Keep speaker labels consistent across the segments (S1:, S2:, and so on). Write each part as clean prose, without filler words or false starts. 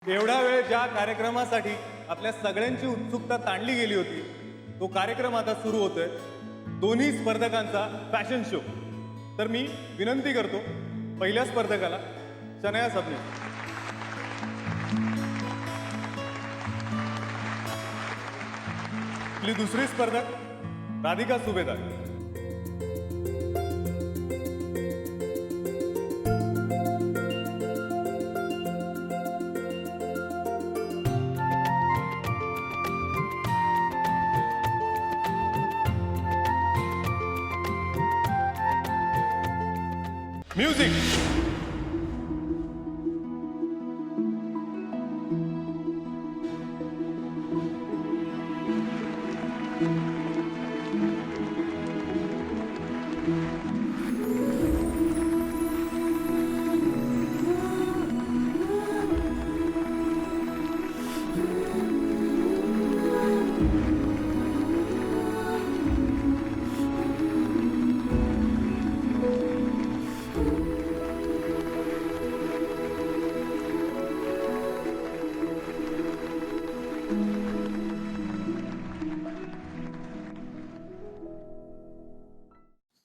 S1: एवढा वेळ ज्या कार्यक्रमासाठी आपल्या सगळ्यांची उत्सुकता ताणली गेली होती तो कार्यक्रम आता सुरू होतोय. दोन्ही स्पर्धकांचा फॅशन शो. तर मी विनंती करतो पहिल्या स्पर्धकाला शनाया सबनीस. आपली दुसरी स्पर्धक राधिका सुभेदार. म्युझिक.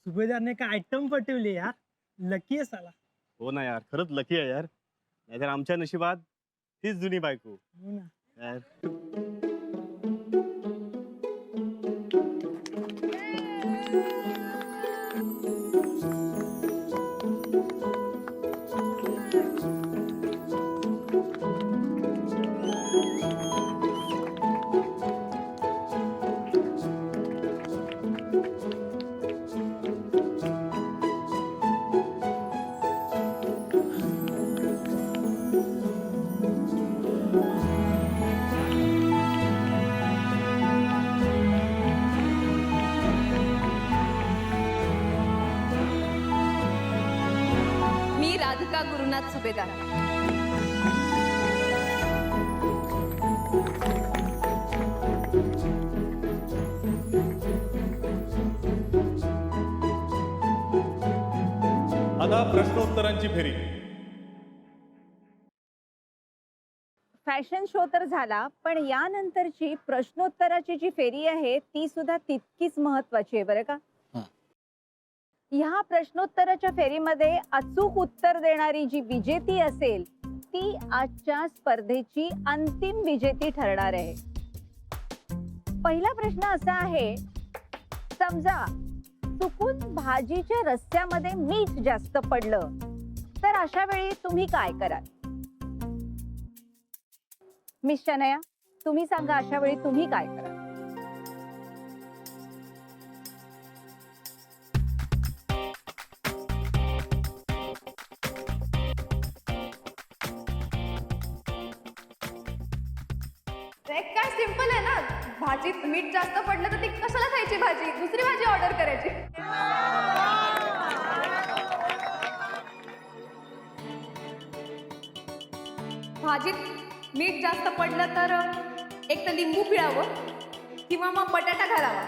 S2: सुभेदार ने का आयटम पटवली यार. लकी आहे साला.
S3: हो ना यार, खरंच लकी आहे यार. नाहीतर आमच्या नशिबात तीच जुनी बायको
S2: हो ना.
S3: यार.
S4: मी राधिका गुरुनाथ सुभेदार.
S1: आता प्रश्नोत्तरांची फेरी.
S5: फॅशन शो तर झाला, पण यानंतरची प्रश्नोत्तराची जी फेरी आहे ती सुद्धा तितकीच महत्वाची आहे बरं का. ह्या प्रश्नोत्तराच्या फेरीमध्ये अचूक उत्तर देणारी जी विजेती असेल ती आजच्या स्पर्धेची अंतिम विजेती ठरणार आहे. पहिला प्रश्न असा आहे, समजा चुकून भाजीच्या रस्स्यामध्ये मीठ जास्त पडलं तर अशा वेळी तुम्ही काय कराल? मिस शनया, तुम्ही सांगा अशा वेळी तुम्ही काय कराल?
S4: काय सिंपल आहे ना, भाजीत मीठ जास्त पडलं तर ती कशाला खायची भाजी, दुसरी भाजी ऑर्डर करायची. भाजीत मीठ जास्त पडलं तर एक तर लिंबू पिळावं किंवा मग बटाटा घालावा,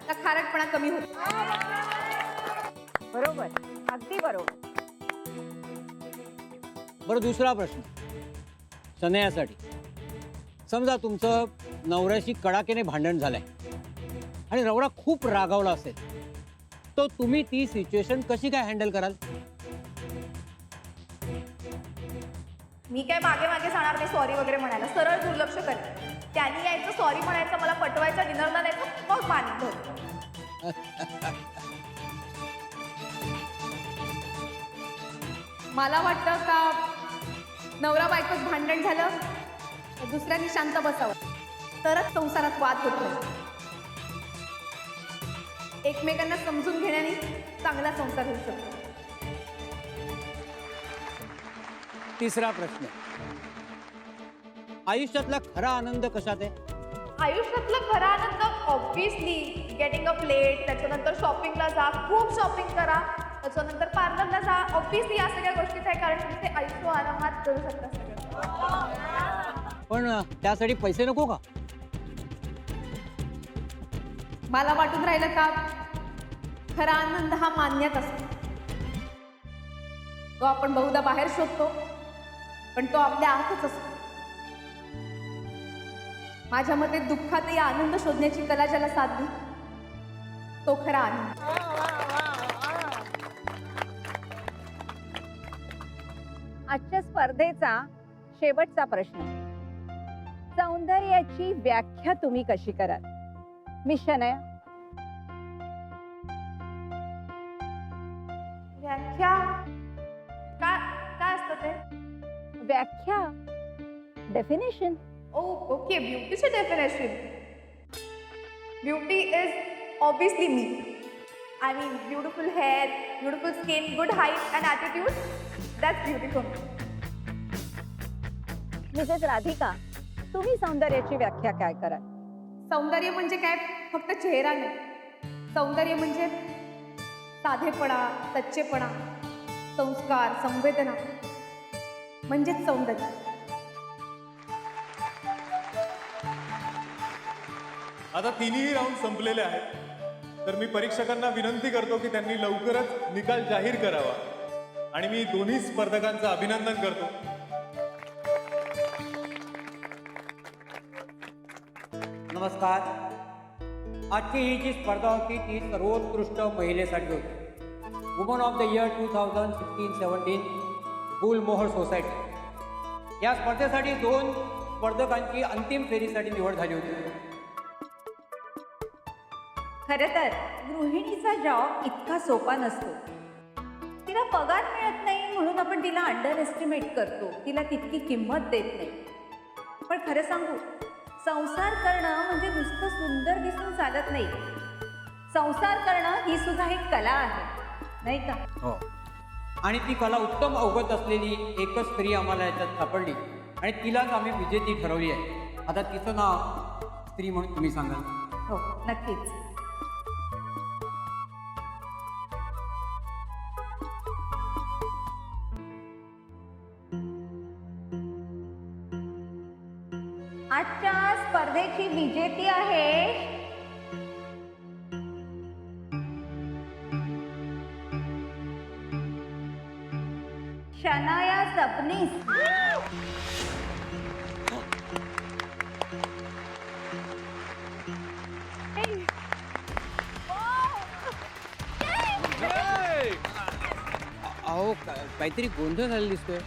S4: तर खारटपणा कमी होतो.
S5: बरोबर, अगदी बरोबर.
S6: बरं, दुसरा प्रश्न सनयासाठी. समजा तुमचं नवऱ्याशी कडाक्याने भांडण झालंय आणि नवरा खूप रागावला असेल, तर तुम्ही ती सिच्युएशन कशी काय हँडल कराल?
S4: मी काय मागे मागे जाणार नाही सॉरी वगैरे म्हणायला, सरळ दुर्लक्ष करेन. त्यांनी यायचं, सॉरी म्हणायचं, मला पटवायचं, डिनरला द्यायचं, मग मानित होतं. मला वाटतं का नवरा बायकोत भांडण झालं तर दुसऱ्यांनी शांत बसावं, तरच संसारात वाद होत नाही. एकमेकांना समजून घेण्याने चांगला संसार होऊ शकतो.
S6: तिसरा प्रश्न, आयुष्यातला खरा आनंद कशात आहे?
S4: आयुष्यातला खरा आनंद ऑब्व्हियसली गेटिंग अ प्लेट, त्याच्यानंतर शॉपिंगला जा, खूप शॉपिंग करा, त्याच्यानंतर पार्लरला जा. ऑब्व्हियसली या सगळ्या गोष्टीच आहे, कारण तुम्ही ते आयुष्य आरामात करू शकता सगळं.
S6: पण त्यासाठी पैसे नको का?
S4: मला वाटून राहिलं का खरा आनंद हा मान्यात असतो. तो आपण बहुधा बाहेर शोधतो, पण तो आपल्या आतच असतो. माझ्या मते दुःखातही आनंद शोधण्याची कला ज्याला साधली तो खरा आनंद.
S5: आजच्या स्पर्धेचा शेवटचा प्रश्न. सौंदर्याची व्याख्या तुम्ही कशी कराल? मिस शनया.
S4: व्याख्या काय काय असतं ते?
S5: व्याख्या, डेफिनेशन.
S4: ओके, ब्युटीची definition. Beauty is obviously me. I mean beautiful hair, beautiful skin, good height and attitude. That's beautiful.
S5: Mrs Radhika, तुम्ही सौंदर्याची व्याख्या काय कराल?
S4: सौंदर्य म्हणजे काय फक्त चेहरा नाही. सौंदर्य म्हणजे साधेपणा, सच्चेपणा, संस्कार, संवेदना म्हणजेच सौंदर्य.
S1: आता तिन्ही राऊंड संपलेले आहेत, तर मी परीक्षकांना विनंती करतो की त्यांनी लवकरच निकाल जाहीर करावा आणि मी दोन्ही स्पर्धकांचं अभिनंदन करतो.
S6: नमस्कार. आजची ही जी स्पर्धा होती ती सर्वोत्कृष्ट महिलेसाठी होती. वुमन ऑफ द इयर 2016-17 गुलमोहर सोसायटी. या स्पर्धेसाठी 2 स्पर्धकांची अंतिम फेरीसाठी निवड झाली होती.
S5: खरं तर गृहिणीचा जॉब इतका सोपा नसतो. तिला पगार मिळत नाही म्हणून आपण तिला अंडर एस्टिमेट करतो, तिला तितकी किंमत देत नाही. पण खरं सांगू, संसार करणं म्हणजे नुसतं सुंदर दिसून चालत नाही. संसार करणं ही सुद्धा एक कला आहे, नाही का?
S6: हो. आणि ती कला उत्तम अवगत असलेली एकच स्त्री आम्हाला याच्यात सापडली आणि तिलाच आम्ही विजेती ठरवली आहे. आता तिचं नाव स्त्री म्हणून तुम्ही सांगाल?
S5: हो, नक्कीच. आजच्या स्पर्धेची विजेती आहे शनाया सबनीस.
S6: अहो काहीतरी गोंधळ झालेला दिसतोय.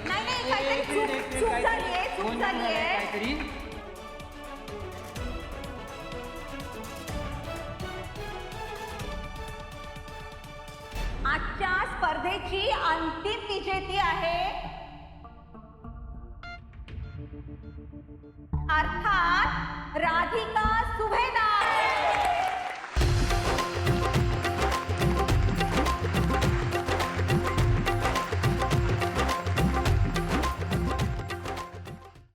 S5: नाही, काहीतरी चूक झालीये, चूक झालीये.
S6: काहीतरी
S5: आजच्या स्पर्धेची अंतिम विजेती आहे अर्थात राधिका सुभेदार.